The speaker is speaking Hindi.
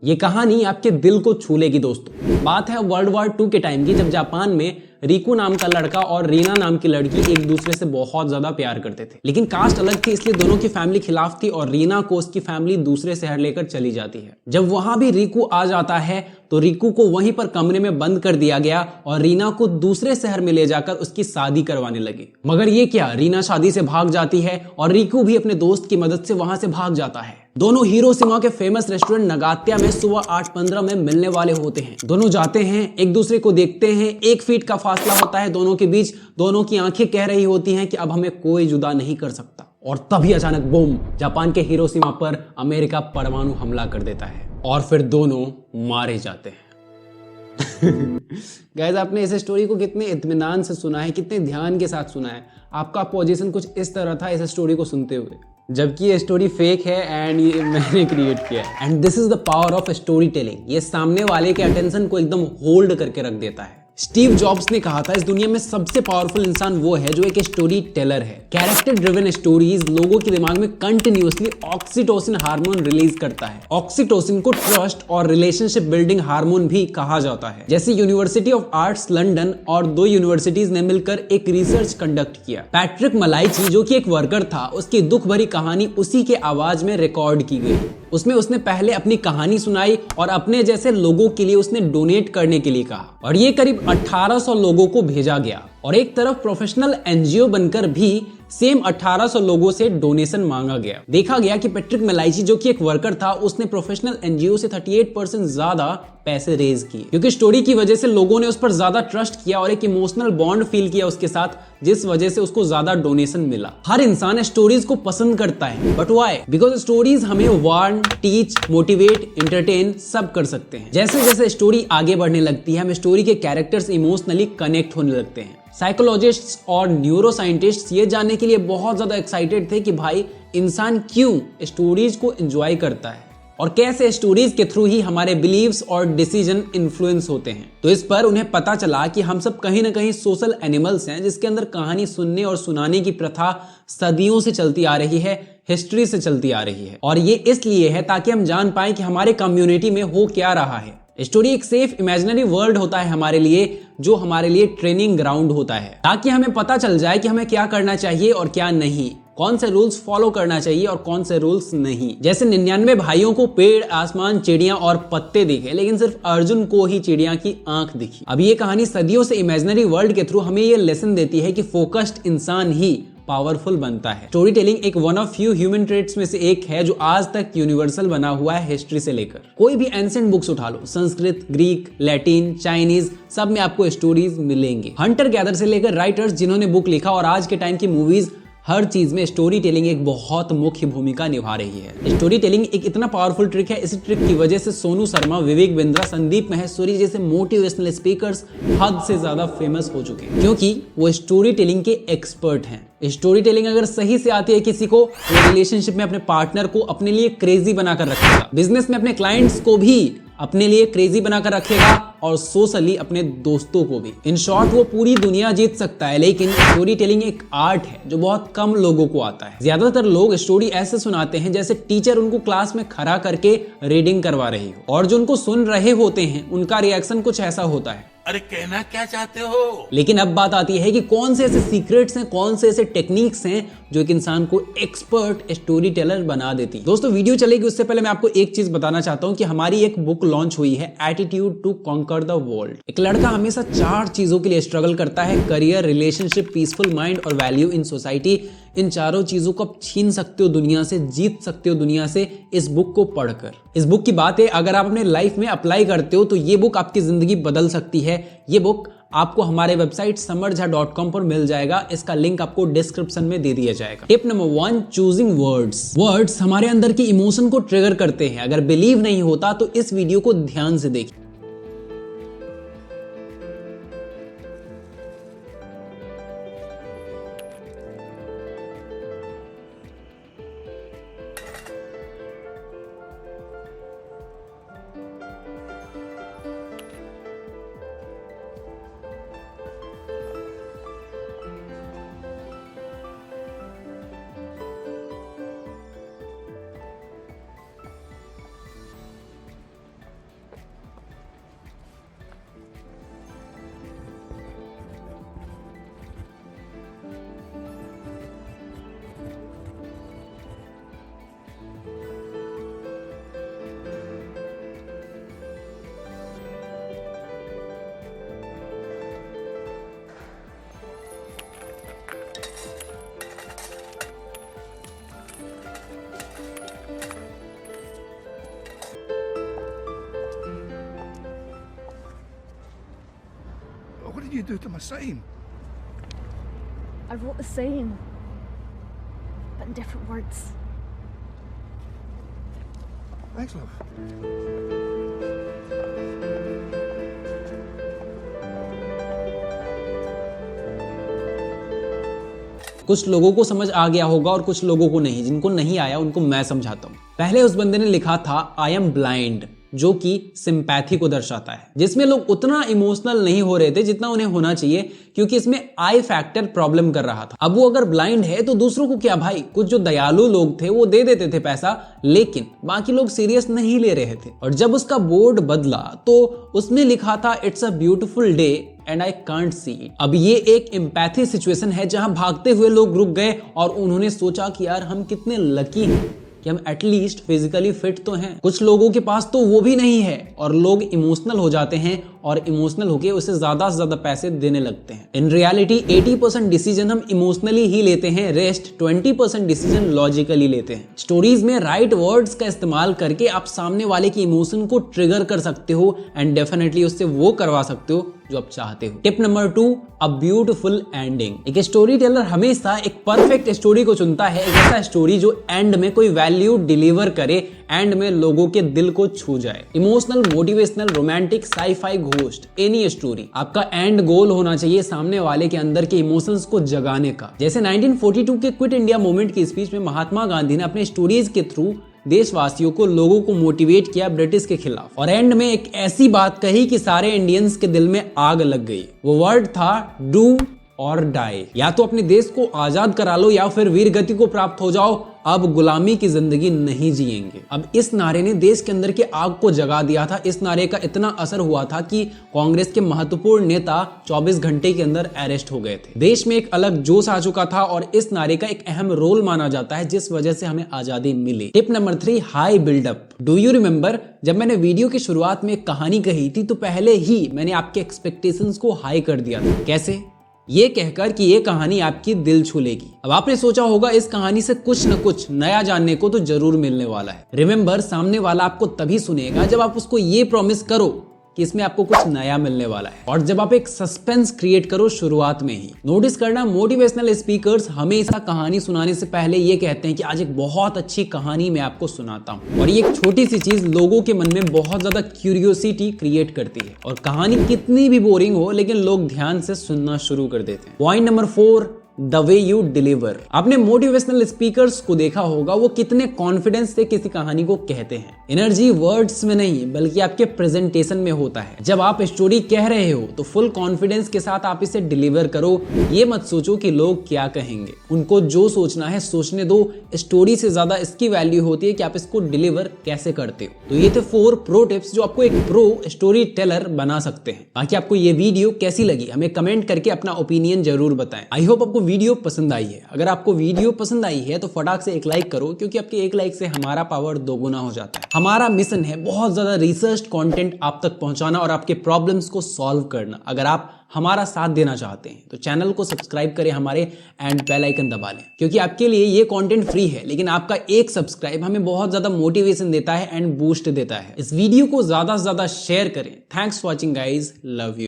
ये कहानी आपके दिल को छू लेगी दोस्तों। बात है वर्ल्ड वॉर 2 के टाइम की, जब जापान में रिकू नाम का लड़का और रीना नाम की लड़की एक दूसरे से बहुत ज्यादा प्यार करते थे, लेकिन कास्ट अलग थी, इसलिए दोनों की फैमिली खिलाफ थी और रीना को उसकी फैमिली दूसरे शहर लेकर चली जाती है। जब वहां भी रिकू आ जाता है तो रिकू को वहीं पर कमरे में बंद कर दिया गया और रीना को दूसरे शहर में ले जाकर उसकी शादी करवाने लगे। मगर ये क्या, रीना शादी से भाग जाती है और रिकू भी अपने दोस्त की मदद से वहां से भाग जाता है। दोनों हिरोशिमा के फेमस रेस्टोरेंट नगात्या में सुबह 8:15 में मिलने वाले होते हैं। दोनों जाते हैं, एक दूसरे को देखते हैं, 1 फीट का फासला होता है दोनों के बीच। दोनों की आंखें कह रही होती हैं कि अब हमें कोई जुदा नहीं कर सकता। और तभी अचानक बूम, जापान के हिरोशिमा पर अमेरिका परमाणु हमला कर देता है और फिर दोनों मारे जाते हैं। गाइस, आपने इस स्टोरी को कितने इत्मीनान से सुना है, कितने ध्यान के साथ सुना है। आपका पोजीशन कुछ इस तरह था इस स्टोरी को सुनते हुए, जबकि ये स्टोरी फेक है एंड ये मैंने क्रिएट किया है। And this is the power of story telling. ये सामने वाले के अटेंशन को एकदम होल्ड करके रख देता है। स्टीव जॉब्स ने कहा था, इस दुनिया में सबसे पावरफुल इंसान वो है जो एक स्टोरी टेलर है। कैरेक्टर ड्रिवन स्टोरीज लोगों के दिमाग में कंटिन्यूअसली ऑक्सीटोसिन हार्मोन रिलीज करता है। ऑक्सीटोसिन को ट्रस्ट और रिलेशनशिप बिल्डिंग हार्मोन भी कहा जाता है। जैसे यूनिवर्सिटी ऑफ आर्ट्स लंदन और 2 यूनिवर्सिटीज ने मिलकर एक रिसर्च कंडक्ट किया। पैट्रिक मलाइची जो कि एक वर्कर था, उसकी दुख भरी कहानी उसी के आवाज में रिकॉर्ड की गई। उसमें उसने पहले अपनी कहानी सुनाई और अपने जैसे लोगों के लिए उसने डोनेट करने के लिए कहा और ये करीब 1800 लोगों को भेजा गया। और एक तरफ प्रोफेशनल एनजीओ बनकर भी सेम 1800 लोगों से डोनेशन मांगा गया। देखा गया कि पैट्रिक मलाइची जो कि एक वर्कर था, उसने प्रोफेशनल एनजीओ से 38% ज्यादा पैसे रेज किए, क्योंकि स्टोरी की वजह से लोगों ने उस पर ज्यादा ट्रस्ट किया और एक इमोशनल बॉन्ड फील किया उसके साथ, जिस वजह से उसको ज्यादा डोनेशन मिला। हर इंसान स्टोरीज को पसंद करता है, बट व्हाई? बिकॉज स्टोरीज हमें वार्न, टीच, मोटिवेट, एंटरटेन सब कर सकते हैं। जैसे जैसे स्टोरी आगे बढ़ने लगती है, हम स्टोरी के कैरेक्टर्स इमोशनली कनेक्ट होने लगते हैं। साइकोलॉजिस्ट्स और न्यूरो साइंटिस्ट्स ये जानने के लिए बहुत ज्यादा एक्साइटेड थे कि भाई इंसान क्यों स्टोरीज को एंजॉय करता है और कैसे स्टोरीज के थ्रू ही हमारे बिलीव्स और डिसीजन इन्फ्लुएंस होते हैं। तो इस पर उन्हें पता चला कि हम सब कहीं ना कहीं सोशल एनिमल्स हैं, जिसके अंदर कहानी सुनने और सुनाने की प्रथा सदियों से चलती आ रही है, हिस्ट्री से चलती आ रही है। और ये इसलिए है ताकि हम जान पाए कि हमारे कम्युनिटी में हो क्या रहा है। स्टोरी एक सेफ इमेजिनरी वर्ल्ड होता है हमारे लिए, जो हमारे लिए ट्रेनिंग ग्राउंड होता है, ताकि हमें पता चल जाए कि हमें क्या करना चाहिए और क्या नहीं, कौन से रूल्स फॉलो करना चाहिए और कौन से रूल्स नहीं। जैसे 99 भाइयों को पेड़, आसमान, चिड़ियां और पत्ते दिखे, लेकिन सिर्फ अर्जुन को ही चिड़िया की आंख दिखी। अब ये कहानी सदियों से इमेजिनरी वर्ल्ड के थ्रू हमें ये लेसन देती है कि फोकस्ड इंसान ही पावरफुल बनता है। स्टोरी टेलिंग एक one of few human traits में से एक है जो आज तक यूनिवर्सल बना हुआ है हिस्ट्री से लेकर। कोई भी एंशिएंट बुक्स उठा लो, संस्कृत, ग्रीक, लैटिन, चाइनीज, सब में आपको स्टोरीज मिलेंगे। हंटर गैदर से लेकर राइटर्स जिन्होंने बुक लिखा और आज के टाइम की मूवीज, हर चीज में स्टोरी टेलिंग एक बहुत मुख्य भूमिका निभा रही है। स्टोरी टेलिंग एक इतना पावरफुल ट्रिक है, इस ट्रिक की वजह से सोनू शर्मा, विवेक बिंद्रा, संदीप माहेश्वरी जैसे मोटिवेशनल स्पीकर्स हद से ज्यादा फेमस हो चुके हैं, क्योंकि वो स्टोरी टेलिंग के एक्सपर्ट हैं। स्टोरी टेलिंग अगर सही से आती है किसी को, वो रिलेशनशिप में अपने पार्टनर को अपने लिए क्रेजी बनाकर रखेगा, बिजनेस में अपने क्लाइंट्स को भी अपने लिए क्रेजी बनाकर रखेगा और सोशली अपने दोस्तों को भी। इन शॉर्ट वो पूरी दुनिया जीत सकता है। लेकिन स्टोरी टेलिंग एक आर्ट है जो बहुत कम लोगों को आता है। ज्यादातर लोग स्टोरी ऐसे सुनाते हैं जैसे टीचर उनको क्लास में खड़ा करके रीडिंग करवा रही हो, और जो उनको सुन रहे होते हैं उनका रिएक्शन कुछ ऐसा होता है, अरे कहना क्या चाहते हो। लेकिन अब बात आती है कि कौन से ऐसे सीक्रेट्स हैं, कौन से ऐसे टेक्निक्स हैं जो एक इंसान को एक्सपर्ट स्टोरी टेलर बना देती है। दोस्तों, वीडियो चलेगी उससे पहले मैं आपको एक चीज बताना चाहता हूं कि हमारी एक बुक लॉन्च हुई है, attitude to conquer the world. एक लड़का हमेशा 4 चीजों के लिए स्ट्रगल करता है, करियर, रिलेशनशिप, पीसफुल माइंड और वैल्यू इन सोसाइटी। इन चारों चीजों को आप छीन सकते हो दुनिया से, जीत सकते हो दुनिया से इस बुक को पढ़कर। इस बुक की बात है, अगर आप अपने लाइफ में अप्लाई करते हो तो ये बुक आपकी जिंदगी बदल सकती है। ये बुक आपको हमारे वेबसाइट samarjha.com पर मिल जाएगा। इसका लिंक आपको डिस्क्रिप्शन में दे दिया जाएगा। Tip number 1, choosing words. Words हमारे अंदर की इमोशन को ट्रिगर करते हैं। अगर बिलीव नहीं होता तो इस वीडियो को ध्यान से देखिए। you do to my sign? I wrote the same, but in different words. Thanks, love. कुछ लोगों को समझ आ गया होगा और कुछ लोगों को नहीं। जिनको नहीं आया उनको मैं समझाता हूँ। पहले उस बंदे ने लिखा था आई एम ब्लाइंड, जो कि सिंपैथी को दर्शाता है, जिसमें लोग उतना इमोशनल नहीं हो रहे थे जितना उन्हें होना चाहिए, क्योंकि इसमें आई फैक्टर प्रॉब्लम कर रहा था। अब वो अगर ब्लाइंड है तो दूसरों को क्या भाई, कुछ जो दयालु लोग थे वो दे देते थे पैसा, लेकिन बाकी लोग सीरियस नहीं ले रहे थे। और जब उसका बोर्ड बदला तो उसमें लिखा था it's a beautiful day and I can't see it. अब ये एक एम्पैथी सिचुएशन है जहां भागते हुए लोग रुक गए और उन्होंने सोचा कि यार हम कितने लकी हैं कि हम एटलीस्ट फिजिकली फिट तो हैं। कुछ लोगों के पास तो वो भी नहीं है और लोग इमोशनल हो जाते हैं और इमोशनल होके उसे ज्यादा से ज्यादा पैसे देने लगते हैं। इन रियलिटी 80% डिसीजन हम इमोशनली ही लेते हैं, रेस्ट 20% डिसीजन लॉजिकली लेते हैं। स्टोरीज में राइट वर्ड्स का इस्तेमाल करके आप सामने वाले की इमोशन को ट्रिगर कर सकते हो एंड डेफिनेटली उससे वो करवा सकते हो जो आप चाहते हो। Tip number 2, a beautiful ending. एक स्टोरी टेलर हमेशा एक परफेक्ट स्टोरी को चुनता है, एक ऐसा स्टोरी जो एंड में कोई वैल्यू डिलीवर करे, एंड में लोगों के दिल को छू जाए। Emotional, motivational, romantic, sci-fi, ghost, any story, आपका एंड गोल होना चाहिए सामने वाले के अंदर के इमोशंस को जगाने का। जैसे 1942 के क्विट इंडिया मूवमेंट की स्पीच में महात्मा गांधी ने अपने स्टोरीज के थ्रू देशवासियों को, लोगों को मोटिवेट किया ब्रिटिश के खिलाफ, और एंड में एक ऐसी बात कही कि सारे इंडियंस के दिल में आग लग गई। वो वर्ड था डू और डाई। या तो अपने देश को आजाद करा लो या फिर वीर गति को प्राप्त हो जाओ, अब गुलामी की जिंदगी नहीं जिएंगे। अब इस नारे ने देश के अंदर के आग को जगा दिया था। इस नारे का इतना असर हुआ था कि कांग्रेस के महत्वपूर्ण नेता 24 घंटे के अंदर अरेस्ट हो गए थे। देश में एक अलग जोश आ चुका था और इस नारे का एक अहम रोल माना जाता है जिस वजह से हमें आजादी मिली। Tip number 3, high buildup. Do you remember जब मैंने वीडियो की शुरुआत में एक कहानी कही थी तो पहले ही मैंने आपके एक्सपेक्टेशंस को हाई कर दिया था। कैसे? ये कहकर कि ये कहानी आपकी दिल छू लेगी। अब आपने सोचा होगा इस कहानी से कुछ न कुछ नया जानने को तो जरूर मिलने वाला है। रिमेंबर, सामने वाला आपको तभी सुनेगा जब आप उसको ये प्रॉमिस करो कि इसमें आपको कुछ नया मिलने वाला है, और जब आप एक सस्पेंस क्रिएट करो शुरुआत में ही। नोटिस करना, मोटिवेशनल स्पीकर्स हमेशा कहानी सुनाने से पहले ये कहते हैं कि आज एक बहुत अच्छी कहानी मैं आपको सुनाता हूँ, और ये एक छोटी सी चीज लोगों के मन में बहुत ज्यादा क्यूरियोसिटी क्रिएट करती है, और कहानी कितनी भी बोरिंग हो लेकिन लोग ध्यान से सुनना शुरू कर देते हैं। Point number 4, the way you deliver. आपने मोटिवेशनल स्पीकर्स को देखा होगा, वो कितने कॉन्फिडेंस से किसी कहानी को कहते हैं। एनर्जी वर्ड्स में नहीं बल्कि आपके प्रेजेंटेशन में होता है। जब आप स्टोरी कह रहे हो तो फुल कॉन्फिडेंस के साथ आप इसे डिलीवर करो। ये मत सोचो कि लोग क्या कहेंगे, उनको जो सोचना है सोचने दो। स्टोरी से ज्यादा इसकी वैल्यू होती है कि आप इसको डिलीवर कैसे करते हो। तो ये थे 4 प्रो टिप्स जो आपको एक प्रो स्टोरी टेलर बना सकते हैं। बाकी आपको ये वीडियो कैसी लगी हमें कमेंट करके अपना ओपिनियन जरूर बताएं। आई होप आपको वीडियो पसंद आई है। अगर आपको वीडियो पसंद आई है तो फटाक से एक लाइक करो, क्योंकि आपके एक लाइक से हमारा पावर दोगुना हो जाता है। हमारा मिशन है बहुत ज्यादा रिसर्च कंटेंट आप तक पहुंचाना और आपके प्रॉब्लम्स को सॉल्व करना। अगर आप हमारा साथ देना चाहते हैं तो चैनल को सब्सक्राइब करें हमारे एंड बेल आइकन दबा लें, क्योंकि आपके लिए ये कंटेंट फ्री है, लेकिन आपका एक सब्सक्राइब हमें बहुत ज्यादा मोटिवेशन देता है एंड बूस्ट देता है। इस वीडियो को ज्यादा से ज्यादा शेयर करें। Thanks for watching guys, love you.